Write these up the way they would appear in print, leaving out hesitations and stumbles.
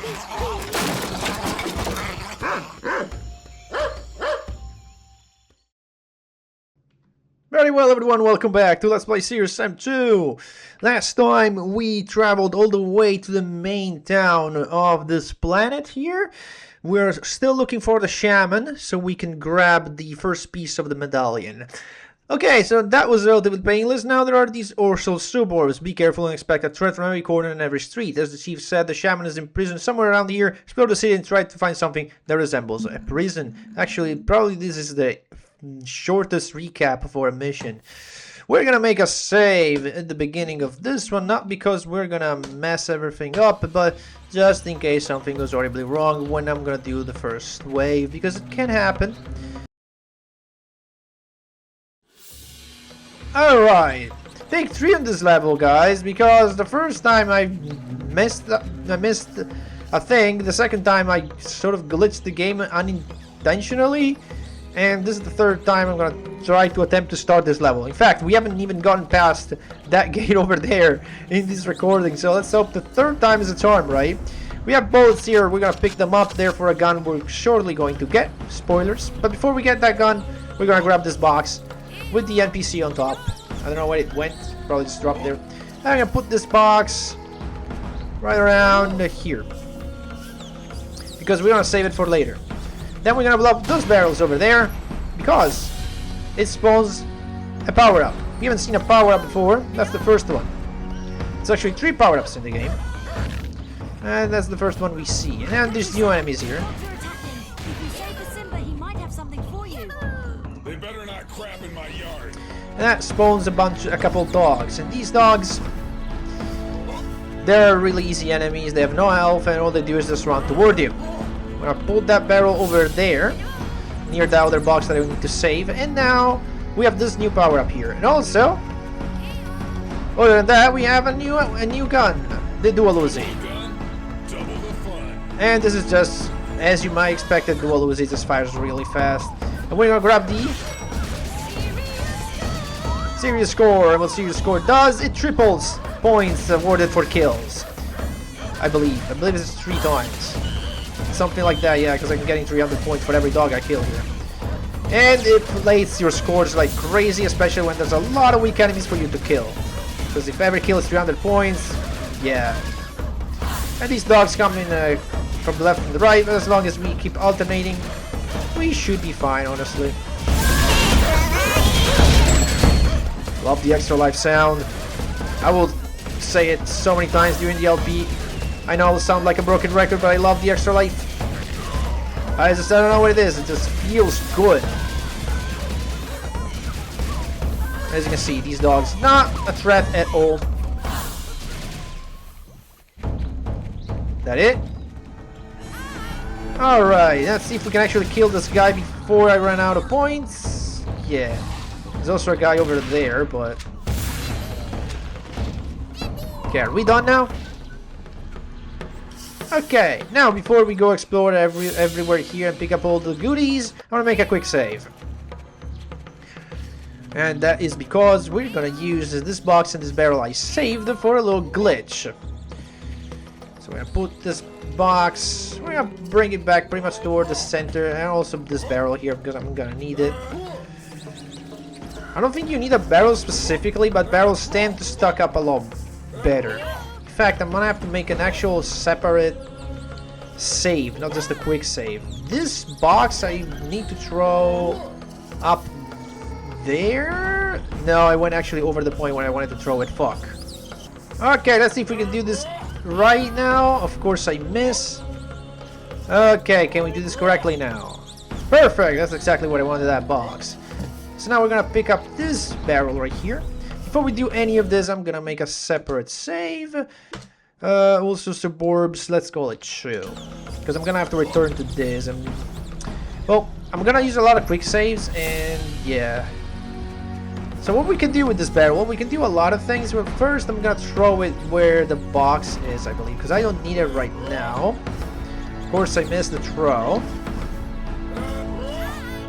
Very well, everyone, welcome back to Let's Play Series Ep.2. Last time we traveled all the way to the main town of this planet here. We're still looking for the shaman so we can grab the first piece of the medallion. Okay, so that was relatively painless. Now there are these Ursal suburbs. Be careful and expect a threat from every corner and every street. As the chief said, the shaman is imprisoned somewhere around here. Explore the city and try to find something that resembles a prison. Actually, probably this is the shortest recap for a mission. We're gonna make a save at the beginning of this one, not because we're gonna mess everything up, but just in case something goes horribly wrong when I'm gonna do the first wave, because it can happen. Alright, take 3 on this level, guys, because the first time I missed a thing, the second time I sort of glitched the game unintentionally, and this is the third time I'm gonna try to attempt to start this level. In fact, we haven't even gotten past that gate over there in this recording, so let's hope the third time is a charm, right? We have bullets here, we're gonna pick them up, therefore a gun we're shortly going to get. Spoilers. But before we get that gun, we're gonna grab this box with the NPC on top. I don't know where it went, probably just dropped there. I'm gonna put this box right around here, because we're gonna save it for later. Then we're gonna blow up those barrels over there, because it spawns a power-up. We haven't seen a power-up before, that's the first one. It's actually 3 power-ups in the game. And that's the first one we see. And then there's new enemies here. They better not crap in my yard. And that spawns a couple dogs. And these dogs, they're really easy enemies. They have no health, and all they do is just run toward you. I'm gonna pull that barrel over there, near the other box that I need to save. And now we have this new power up here. And also, other than that, we have a new gun, the dual Uzi. And this is just, as you might expect, the dual Uzi just fires really fast. And we're gonna grab the serious score. And what serious score does, it triples points awarded for kills. I believe it's 3 times. Something like that, yeah, because I'm getting 300 points for every dog I kill here. And it inflates your scores like crazy, especially when there's a lot of weak enemies for you to kill. Because if every kill is 300 points, yeah. And these dogs come in from the left and the right, but as long as we keep alternating, we should be fine, honestly. Love the extra life sound. I will say it so many times during the LP. I know it will sound like a broken record, but I love the extra life. I don't know what it is, it just feels good. As you can see, these dogs, not a threat at all. That it? Alright, let's see if we can actually kill this guy before I run out of points. Yeah. There's also a guy over there, but... Okay, are we done now? Okay, now before we go explore everywhere here and pick up all the goodies, I want to make a quick save. And that is because we're gonna use this box and this barrel I saved for a little glitch. So we're gonna put this box, we're gonna bring it back pretty much toward the center, and also this barrel here because I'm gonna need it. I don't think you need a barrel specifically, but barrels tend to stack up a lot better. In fact, I'm gonna have to make an actual separate save, not just a quick save. This box I need to throw up there? No, I went actually over the point where I wanted to throw it. Fuck. Okay, let's see if we can do this right now. Of course I miss. Okay, can we do this correctly now? Perfect, that's exactly what I wanted, that box. So now we're gonna pick up this barrel right here. Before we do any of this, I'm gonna make a separate save. Also suburbs, let's call it 2. Because I'm gonna have to return to this. And well, I'm gonna use a lot of quick saves, and yeah. So what we can do with this barrel, well, we can do a lot of things. But first, I'm gonna throw it where the box is, I believe, because I don't need it right now. Of course, I missed the throw.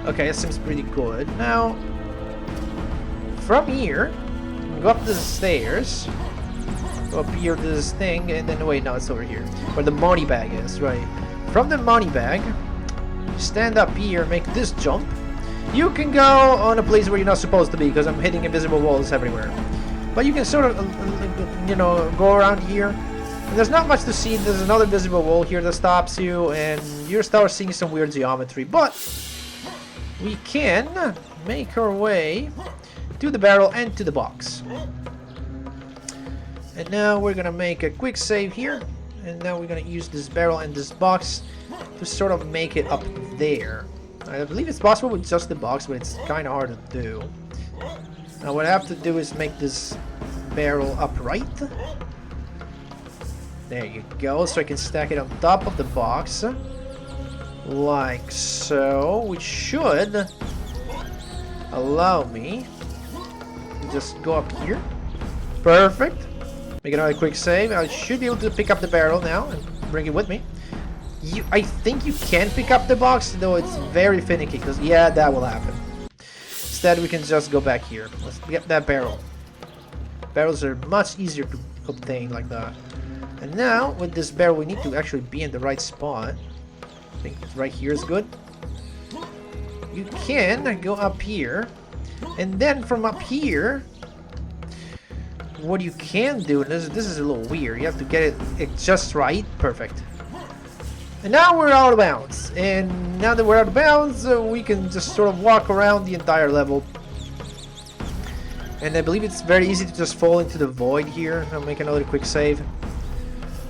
Okay, that seems pretty good. Now, from here, go up the stairs. Go up here to this thing, and then wait, no, it's over here. Where the money bag is, right? From the money bag, stand up here, make this jump. You can go on a place where you're not supposed to be, because I'm hitting invisible walls everywhere. But you can sort of, you know, go around here. And there's not much to see. There's another visible wall here that stops you, and you start seeing some weird geometry. But we can make our way to the barrel and to the box. And now we're gonna make a quick save here. And now we're gonna use this barrel and this box to sort of make it up there. I believe it's possible with just the box, but it's kind of hard to do. Now what I have to do is make this barrel upright. There you go, so I can stack it on top of the box. Like so, which should allow me to just go up here. Perfect. Make another quick save. I should be able to pick up the barrel now and bring it with me. I think you can pick up the box, though it's very finicky, because yeah, that will happen. Instead, we can just go back here. Let's get that barrel. Barrels are much easier to obtain like that. And now, with this barrel, we need to actually be in the right spot. I think right here is good. You can go up here, and then from up here, what you can do, and this is a little weird, you have to get it just right. Perfect. And now we're out of bounds. And now that we're out of bounds, we can just sort of walk around the entire level. And I believe it's very easy to just fall into the void here. I'll make another quick save.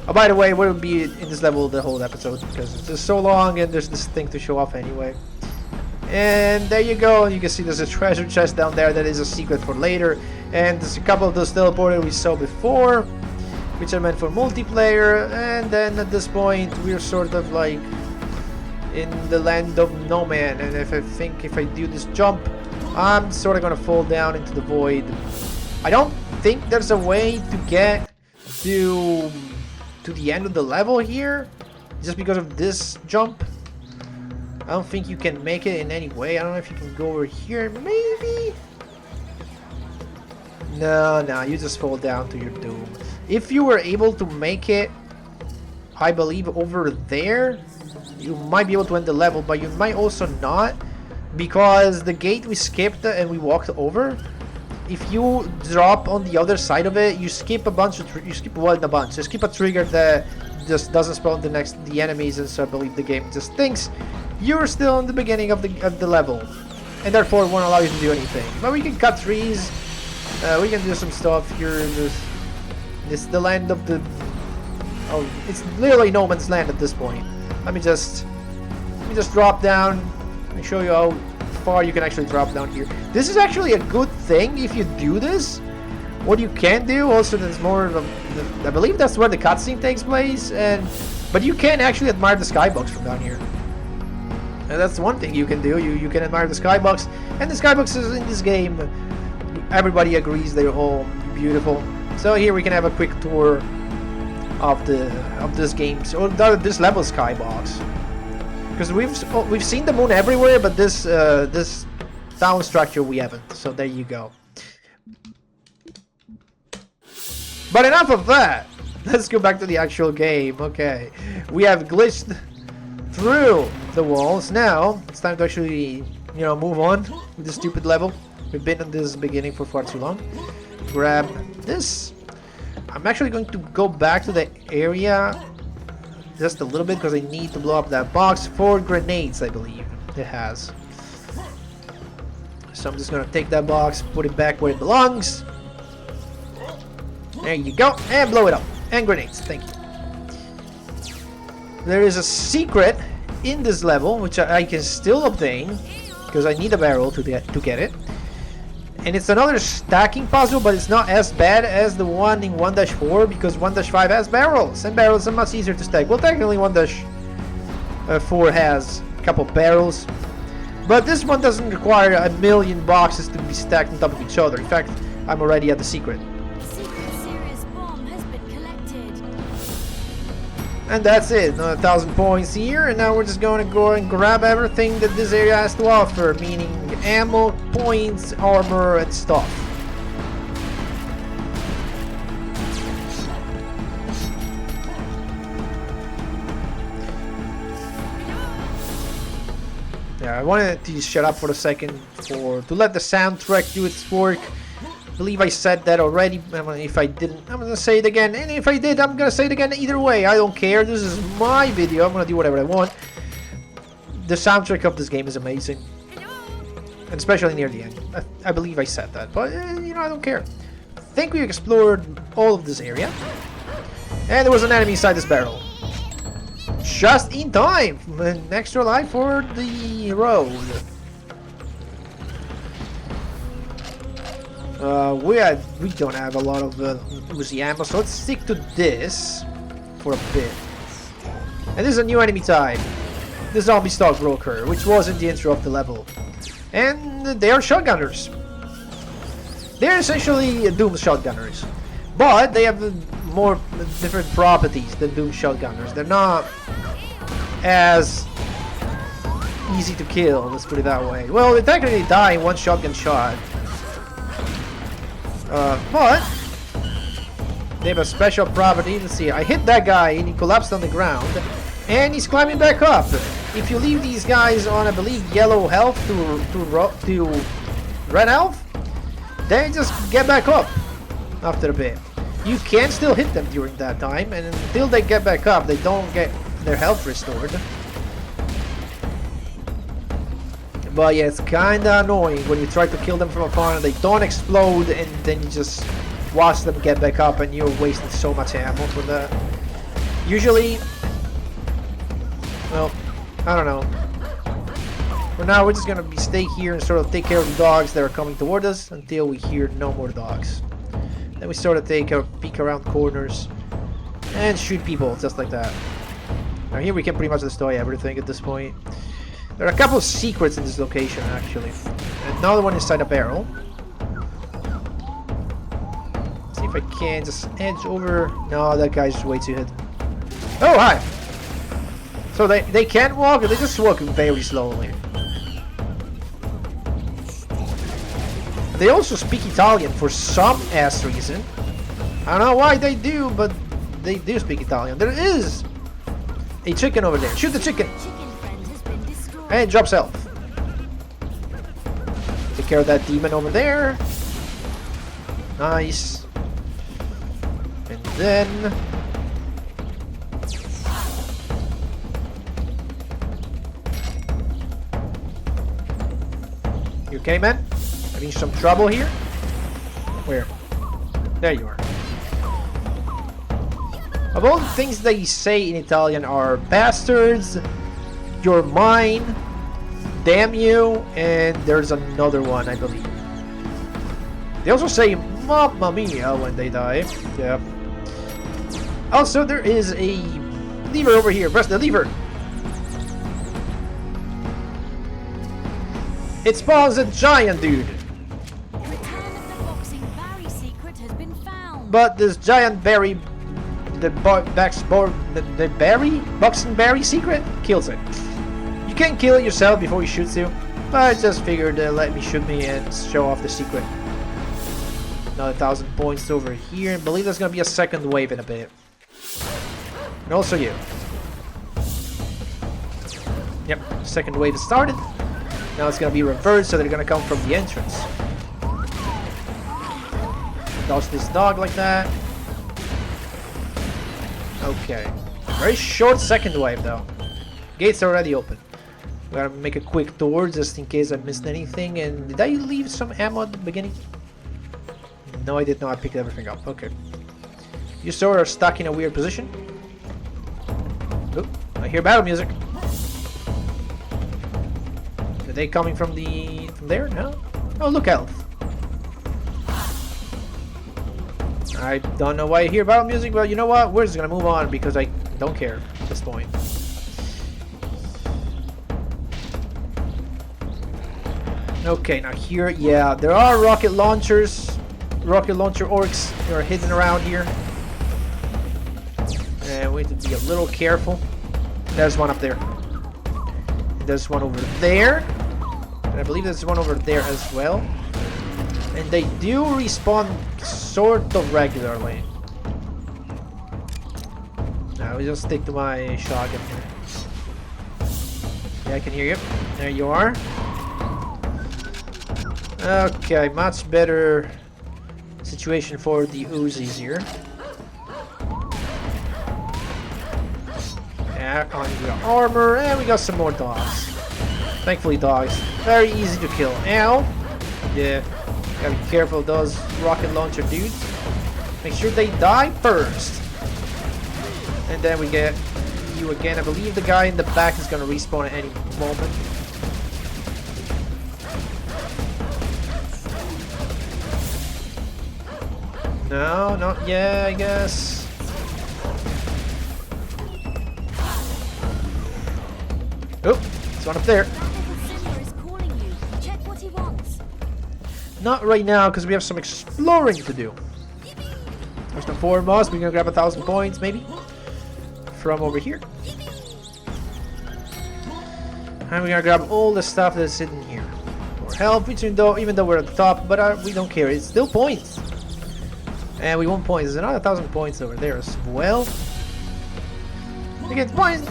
Oh, by the way, we'll be in this level the whole episode because it's just so long and there's this thing to show off anyway. And there you go. You can see there's a treasure chest down there that is a secret for later. And there's a couple of those teleporters we saw before, which are meant for multiplayer. And then at this point, we're sort of like in the land of no man. And if I do this jump, I'm sort of gonna fall down into the void. I don't think there's a way to get to the end of the level here, just because of this jump. I don't think you can make it in any way. I don't know if you can go over here, maybe? No, you just fall down to your doom. If you were able to make it, I believe over there, you might be able to end the level, but you might also not, because the gate we skipped and we walked over, if you drop on the other side of it, you skip a bunch of you skip a trigger that just doesn't spawn the enemies, and so I believe the game just thinks you're still in the beginning of the level, and therefore won't allow you to do anything. But we can cut trees, we can do some stuff here. This is the land of the it's literally no man's land at this point. Let me just drop down and show you how far you can actually drop down here. This is actually a good thing if you do this. What you can do also, there's more of I believe that's where the cutscene takes place, but you can actually admire the skybox from down here. And that's one thing you can do. You can admire the skybox, and the skyboxes in this game, everybody agrees they're all beautiful. So here we can have a quick tour of this game, so this level skybox. Because we've seen the moon everywhere, but this town structure we haven't. So there you go. But enough of that. Let's go back to the actual game. Okay, we have glitched through the walls. Now it's time to actually, move on with this stupid level. We've been on this beginning for far too long. Grab this. I'm actually going to go back to the area just a little bit because I need to blow up that box for grenades, I believe it has. So I'm just gonna take that box, put it back where it belongs. There you go, and blow it up. And grenades, thank you. There is a secret in this level which I can still obtain because I need a barrel to get it. And it's another stacking puzzle, but it's not as bad as the one in 1-4 because 1-5 has barrels, and barrels are much easier to stack. Well, technically 1-4 has a couple barrels, but this one doesn't require a million boxes to be stacked on top of each other. In fact, I'm already at the secret. And that's it, 1,000 points here, and now we're just going to go and grab everything that this area has to offer, meaning ammo, points, armor, and stuff. Yeah, I wanted to shut up for a second to let the soundtrack do its work. I believe I said that already. If I didn't, I'm gonna say it again. And if I did, I'm gonna say it again either way. I don't care. This is my video. I'm gonna do whatever I want. The soundtrack of this game is amazing. And especially near the end. I believe I said that. But, you know, I don't care. I think we explored all of this area. And there was an enemy inside this barrel. Just in time! An extra life for the road. We don't have a lot of Uzi ammo, so let's stick to this for a bit. And this is a new enemy type. The zombie stockbroker, which was in the intro of the level. And they are shotgunners. They're essentially Doom shotgunners. But they have more different properties than Doom shotgunners. They're not as easy to kill, let's put it that way. Well, they technically die in one shotgun shot. But they have a special property. Let's see, I hit that guy and he collapsed on the ground. And he's climbing back up. If you leave these guys on, I believe, yellow health to red health, they just get back up after a bit. You can still hit them during that time, and until they get back up, they don't get their health restored. But yeah, it's kinda annoying when you try to kill them from afar and they don't explode, and then you just watch them get back up and you're wasting so much ammo for that. Usually, well, I don't know. For now, we're just gonna stay here and sort of take care of the dogs that are coming toward us until we hear no more dogs. Then we sort of take a peek around corners and shoot people just like that. Now here we can pretty much destroy everything at this point. There are a couple of secrets in this location, actually. And another one inside a barrel. Let's see if I can just edge over. No, that guy's way too hidden. Oh, hi! So they can't walk, they just walk very slowly. They also speak Italian for some ass reason. I don't know why they do, but they do speak Italian. There is a chicken over there. Shoot the chicken! And drops health. Take care of that demon over there. Nice. And then... You okay, man? Having some trouble here? Where? There you are. Of all the things they say in Italian are bastards, you're mine, damn you, and there's another one, I believe. They also say mamma mia when they die. Yeah. Also, there is a lever over here. Press the lever. It spawns a giant dude. But this giant berry, the boxing berry secret kills it. You can kill it yourself before you shoot you, but I just figured let me shoot me and show off the secret. Another 1,000 points over here. I believe there's gonna be a second wave in a bit. And also you. Yep, second wave started. Now it's gonna be reversed, so they're gonna come from the entrance. Dodge this dog like that. Okay. Very short second wave though. Gates are already open. We gotta make a quick tour just in case I missed anything. And did I leave some ammo at the beginning? No, I did not. I picked everything up. Okay. You sort are stuck in a weird position. Oop, I hear battle music. Are they coming from there? No? Oh, look out. I don't know why I hear battle music, but you know what? We're just gonna move on because I don't care at this point. Okay, now here, yeah, there are rocket launcher orcs that are hidden around here. And we have to be a little careful. There's one up there. There's one over there. And I believe there's one over there as well. And they do respawn sort of regularly. Now we just stick to my shotgun here. Yeah, I can hear you. There you are. Okay, much better situation for the Uzis here. Yeah, we got armor, and we got some more dogs. Thankfully, dogs. Very easy to kill. Ow! Yeah, gotta be careful of those rocket launcher dudes. Make sure they die first. And then we get you again. I believe the guy in the back is gonna respawn at any moment. No, not yet, I guess. Oh, it's one up there. Not right now, because we have some exploring to do. First and foremost, we're gonna grab 1,000 points, maybe, from over here. And we're gonna grab all the stuff that's hidden here. More health, even though we're at the top, but we don't care. It's still points. And we won points. There's another 1,000 points over there as well. Again, points.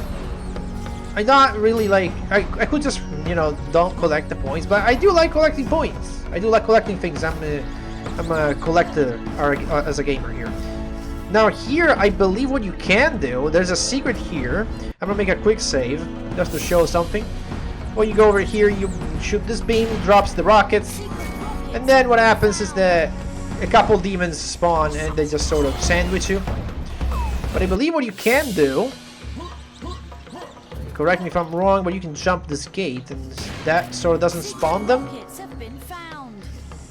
I not really like. I could just, you know, don't collect the points, but I do like collecting points. I do like collecting things. I'm a collector as a gamer here. Now here, I believe what you can do. There's a secret here. I'm gonna make a quick save just to show something. When you go over here, you shoot this beam, drops the rockets, and then what happens is that a couple demons spawn and they just sort of sandwich you. But I believe what you can do, correct me if I'm wrong, but you can jump this gate and that sort of doesn't spawn them.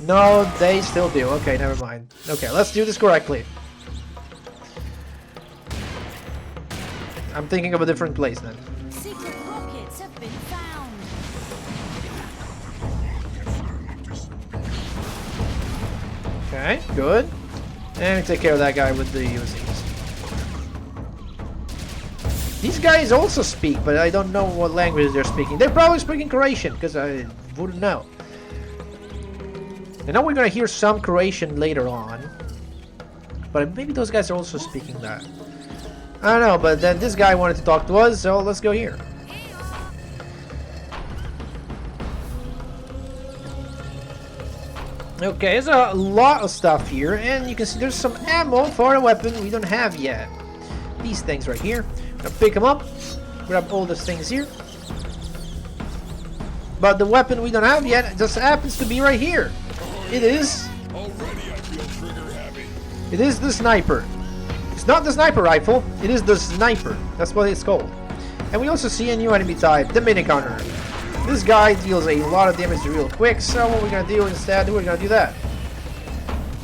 No, they still do. Okay, never mind. Okay, let's do this correctly. I'm thinking of a different place then. Secret rockets have been found. Okay, good. And we take care of that guy with the Uzis. These guys also speak, but I don't know what language they're speaking. They're probably speaking Croatian, because I wouldn't know. I know we're gonna hear some Croatian later on, but maybe those guys are also speaking that. I don't know, but then this guy wanted to talk to us, so let's go here. Okay, there's a lot of stuff here, and you can see there's some ammo for a weapon we don't have yet. These things right here. I'm gonna pick them up, grab all these things here. But the weapon we don't have yet just happens to be right here. It is. Already I feel trigger happy. It is the sniper. It's not the sniper rifle. It is the sniper. That's what it's called. And we also see a new enemy type, the minigunner. This guy deals a lot of damage real quick. So what we're gonna do instead, we're gonna do that.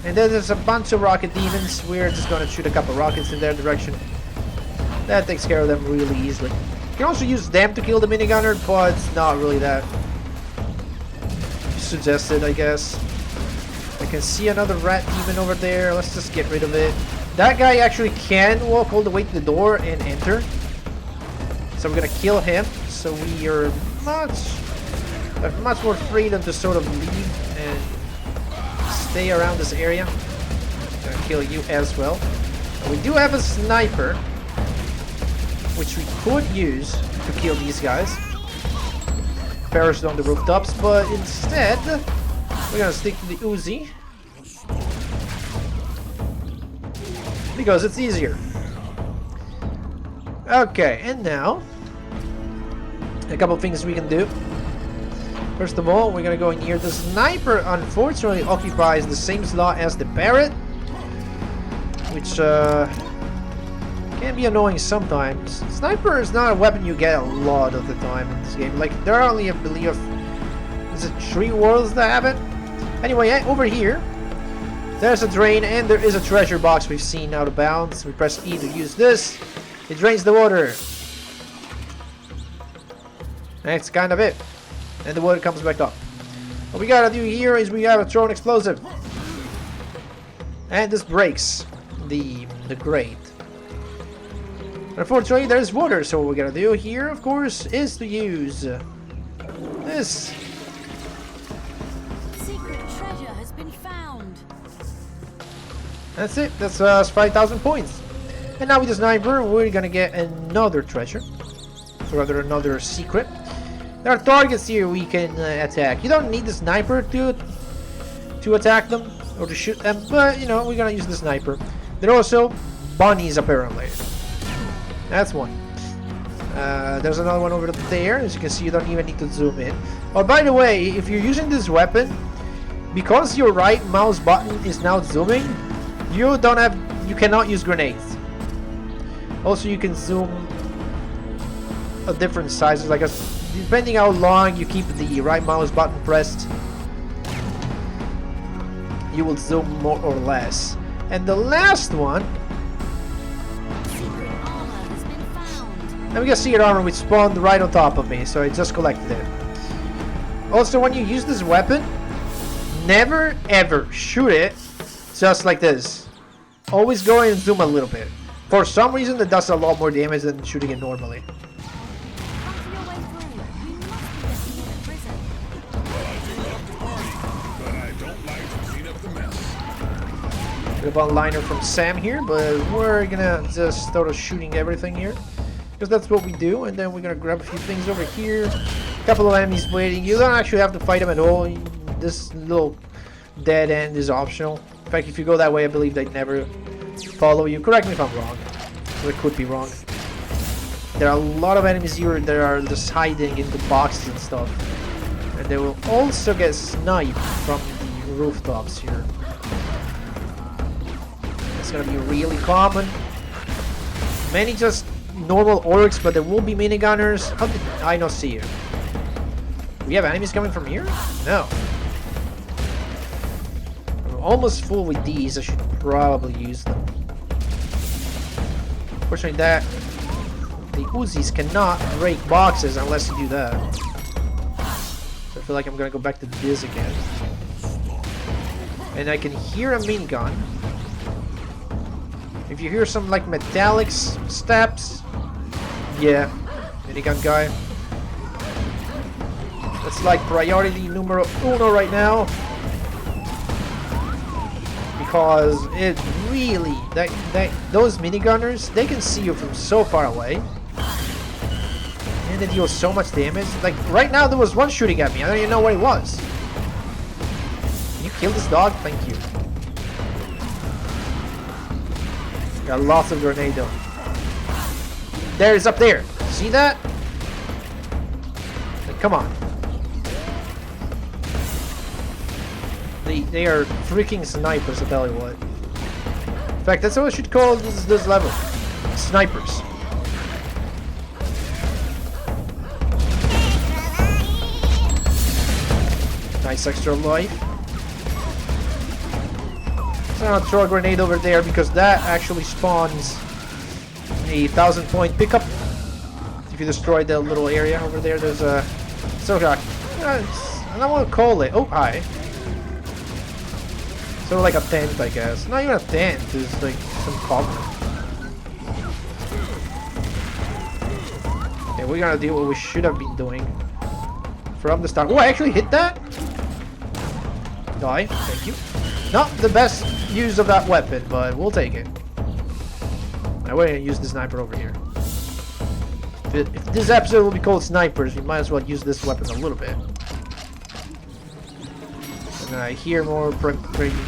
And then there's a bunch of rocket demons. We're just gonna shoot a couple rockets in their direction. That takes care of them really easily. You can also use them to kill the minigunner, but it's not really that suggested, I guess. I can see another rat demon over there. Let's just get rid of it. That guy actually can walk all the way to the door and enter. So we're gonna kill him. So we are much more freedom to sort of leave and stay around this area. I'm gonna kill you as well. We do have a sniper, which we could use to kill these guys. Parachute on the rooftops, but instead we're gonna stick to the Uzi because it's easier. Okay, and now a couple things we can do. First of all, we're gonna go in here. The sniper unfortunately occupies the same slot as the parrot, which can be annoying sometimes. Sniper is not a weapon you get a lot of the time in this game. Like, there are only, I believe, is it 3 worlds that have it? Anyway, over here, there's a drain and there is a treasure box we've seen out of bounds. We press E to use this. It drains the water. That's kind of it. And the water comes back up. What we gotta do here is we gotta throw an explosive. And this breaks the grate. Unfortunately, there's water, so what we're gonna do here, of course, is to use this. Secret treasure has been found. That's it. That's 5,000 points. And now with the sniper, we're gonna get another treasure, or rather another secret. There are targets here we can attack. You don't need the sniper to attack them or to shoot them, but you know, we're gonna use the sniper. There are also bunnies apparently. That's one. There's another one over there. As you can see, you don't even need to zoom in. Oh, by the way, if you're using this weapon, because your right mouse button is now zooming, you cannot use grenades. Also, you can zoom at different sizes, like depending how long you keep the right mouse button pressed, you will zoom more or less. And the last one, and we got secret armor which spawned right on top of me, so I just collected it. Also, when you use this weapon, never ever shoot it just like this. Always go in and zoom a little bit. For some reason, that does a lot more damage than shooting it normally. Bit of a liner from Sam here, but we're gonna just start shooting everything here. Because that's what we do, and then we're gonna grab a few things over here. A couple of enemies waiting. You don't actually have to fight them at all. This little dead end is optional. In fact, if you go that way, I believe they never follow you. Correct me if I'm wrong. I could be wrong. There are a lot of enemies here that are just hiding in the boxes and stuff. And they will also get sniped from the rooftops here. It's gonna be really common. Many just normal orcs, but there will be minigunners. How did I not see you? Do we have enemies coming from here? No. I'm almost full with these. I should probably use them. Unfortunately, the Uzis cannot break boxes unless you do that. So I feel like I'm gonna go back to this again. And I can hear a minigun. If you hear some like metallic steps, yeah, minigun guy. That's like priority numero uno right now. Because it really, those minigunners, they can see you from so far away. And they deal so much damage. Like, right now there was one shooting at me. I don't even know where it was. Can you kill this dog? Thank you. Got lots of grenade though. There, it's up there. See that? Like, come on. They are freaking snipers, I'll tell you what. In fact, that's what I should call this level. Snipers. Nice extra life. So I'm gonna throw a grenade over there because that actually spawns a 1,000-point pickup. If you destroy the little area over there, there's a... So, I don't want to call it... Oh, hi. Sort of like a tent, I guess. Not even a tent, it's like some cover. Okay, we're gonna do what we should have been doing from the start. Oh, I actually hit that? Die, thank you. Not the best use of that weapon, but we'll take it. Now we're gonna use the sniper over here. If this episode will be called Snipers, we might as well use this weapon a little bit. And I hear more primevals?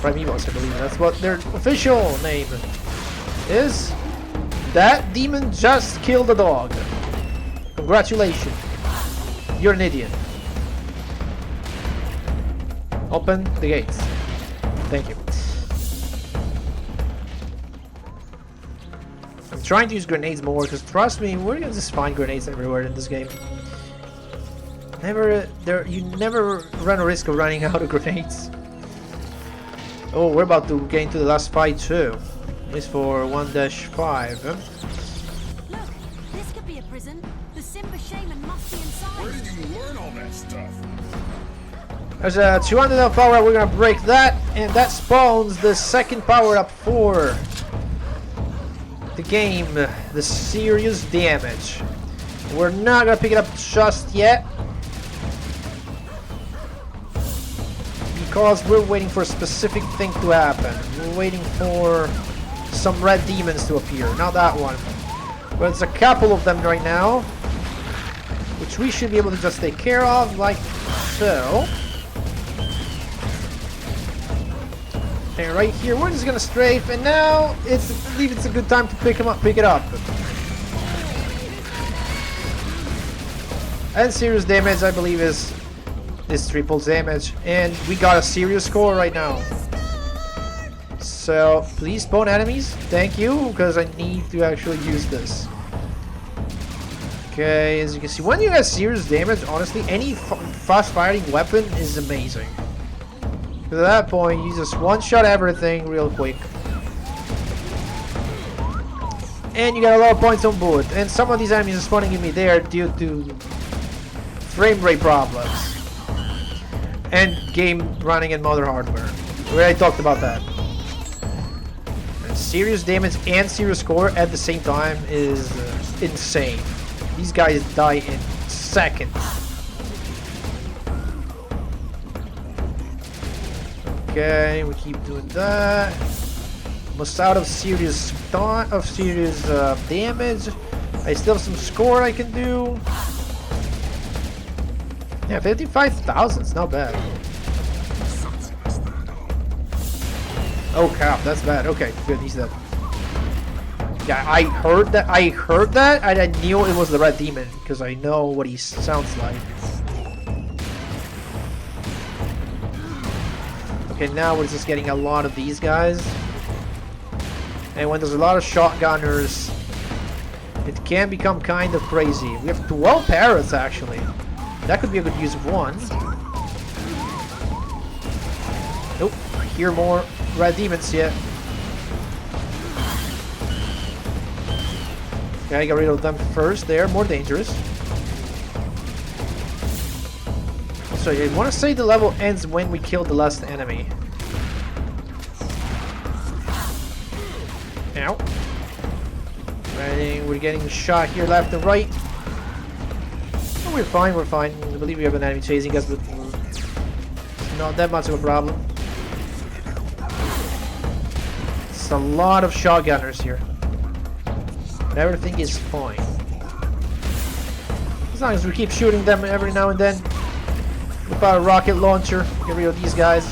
Primevals, I believe. That's what their official name is. That demon just killed a dog. Congratulations. You're an idiot. Open the gates. Thank you. I'm trying to use grenades more because trust me, we're gonna just find grenades everywhere in this game. You never run a risk of running out of grenades. Oh, we're about to get into the last fight too. It's for 1-5. Look, this could be a prison. The Simba Shaman must be inside. Where did you learn all that stuff? There's a 200 of power. We're gonna break that, and that spawns the second power up for the game, the serious damage. We're not gonna pick it up just yet because we're waiting for a specific thing to happen. We're waiting for some red demons to appear. Not that one. Well, there's a couple of them right now, which we should be able to just take care of, like so. And right here, we're just gonna strafe, and now I believe it's a good time to pick it up. And serious damage, I believe, is triple damage, and we got a serious score right now. So please spawn enemies, thank you, because I need to actually use this. Okay, as you can see, when you get serious damage, honestly, any fast firing weapon is amazing. At that point, you just one-shot everything real quick. And you got a lot of points on bullet. And some of these enemies are spawning in me there due to frame rate problems. And game running in modern hardware. We already talked about that. And serious damage and serious score at the same time is insane. These guys die in seconds. Okay, we keep doing that. Almost out of serious damage. I still have some score I can do. Yeah, 55,000. It's not bad. Oh crap, that's bad. Okay, good. He's dead. Yeah, I heard that, and I knew it was the red demon because I know what he sounds like. Okay, now we're just getting a lot of these guys. And when there's a lot of shotgunners, it can become kind of crazy. We have 12 parrots, actually. That could be a good use of one. Nope, I hear more red demons yet. Okay, I got rid of them first. They're more dangerous. So I want to say the level ends when we kill the last enemy. Ow. We're getting shot here left and right. Oh, we're fine, we're fine. I believe we have an enemy chasing us, but it's not that much of a problem. It's a lot of shotgunners here. But everything is fine. As long as we keep shooting them every now and then. Whip out a rocket launcher, get rid of these guys.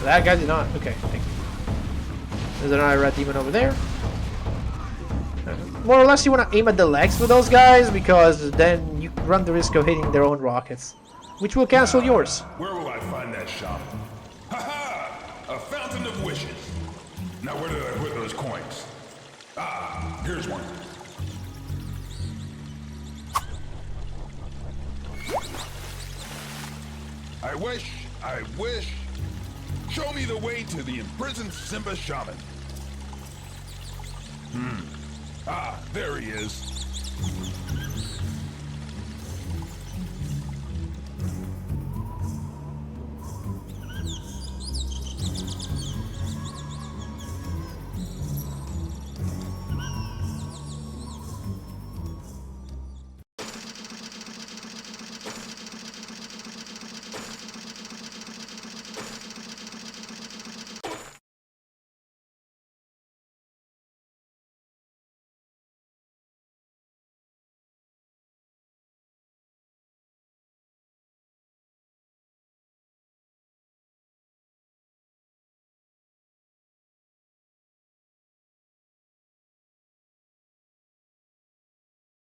That guy did not. Okay, thank you. There's another red demon over there. More or less, you want to aim at the legs with those guys because then you run the risk of hitting their own rockets, which will cancel yours. Where will I find that shop? Ha-ha! A fountain of wishes. Now where did I put those coins? Ah, here's one. I wish. Show me the way to the imprisoned Simba shaman. Ah, there he is.